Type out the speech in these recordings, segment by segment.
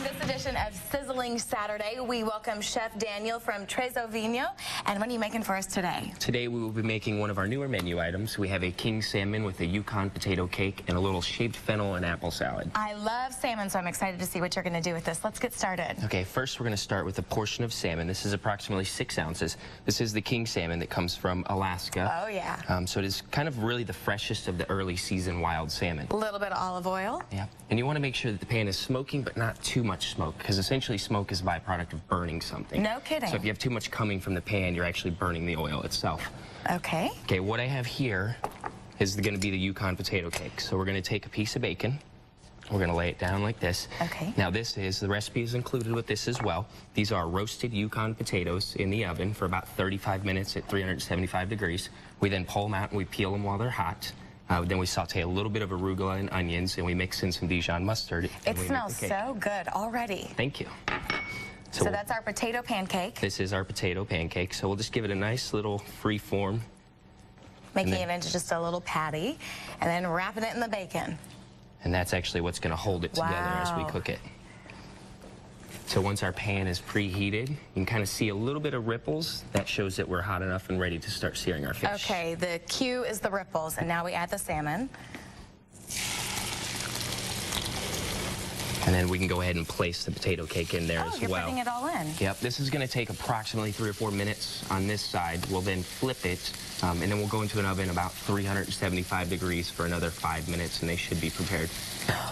In this edition of Sizzling Saturday, we welcome Chef Daniel from Trezo Vino. And what are you making for us today? Today we will be making one of our newer menu items. We have a King Salmon with a Yukon Potato Cake and a little Shaved Fennel and Apple Salad. I love salmon, so I'm excited to see what you're going to do with this. Let's get started. Okay, first we're going to start with a portion of salmon. This is approximately 6 ounces. This is the King Salmon that comes from Alaska. Oh, yeah. So it is kind of really the freshest of the early season wild salmon. A little bit of olive oil. Yeah. And you want to make sure that the pan is smoking, but not too much smoke, because essentially smoke is a byproduct of burning something. No kidding. So if you have too much coming from the pan, you're actually burning the oil itself. Okay. Okay, what I have here is going to be the Yukon Potato Cake. So we're going to take a piece of bacon. We're going to lay it down like this. Okay. Now the recipe is included with this as well. These are roasted Yukon potatoes in the oven for about 35 minutes at 375 degrees. We then pull them out and we peel them while they're hot. Then we saute a little bit of arugula and onions, and we mix in some Dijon mustard. It smells so good already. Thank you. So that's our potato pancake. This is our potato pancake. So we'll just give it a nice little free form. Making it into just a little patty, and then wrapping it in the bacon. And that's actually what's going to hold it together as we cook it. So once our pan is preheated, you can kind of see a little bit of ripples. That shows that we're hot enough and ready to start searing our fish. Okay, the cue is the ripples, and now we add the salmon. And then we can go ahead and place the potato cake in there as well. You're putting it all in. Yep, this is going to take approximately 3 or 4 minutes on this side. We'll then flip it, and then we'll go into an oven about 375 degrees for another 5 minutes, and they should be prepared.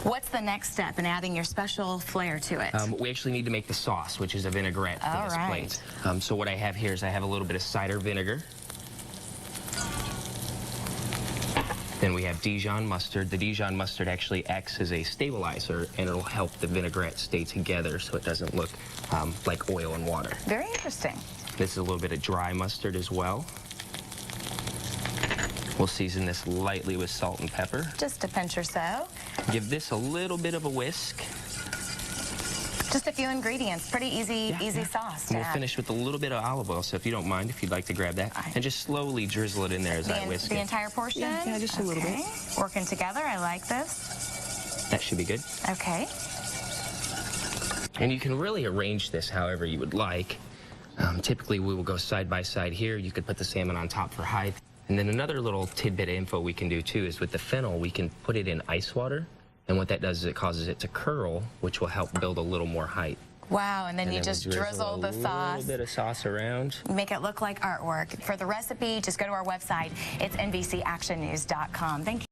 What's the next step in adding your special flair to it? We actually need to make the sauce, which is a vinaigrette for this plate. So what I have here is I have a little bit of cider vinegar. Then we have Dijon mustard. The Dijon mustard actually acts as a stabilizer, and it'll help the vinaigrette stay together so it doesn't look like oil and water. Very interesting. This is a little bit of dry mustard as well. We'll season this lightly with salt and pepper. Just a pinch or so. Give this a little bit of a whisk. Just a few ingredients. Pretty easy sauce to And we'll finish with a little bit of olive oil, so if you don't mind, if you'd like to grab that. And just slowly drizzle it in there as I whisk it. The entire portion? Yeah, just a little bit. Working together, I like this. That should be good. Okay. And you can really arrange this however you would like. Typically, we will go side by side here. You could put the salmon on top for height. And then another little tidbit of info we can do, too, is with the fennel, we can put it in ice water. And what that does is it causes it to curl, which will help build a little more height. Wow, and then you just drizzle the sauce. A little bit of sauce around. Make it look like artwork. For the recipe, just go to our website. It's NBCActionNews.com. Thank you.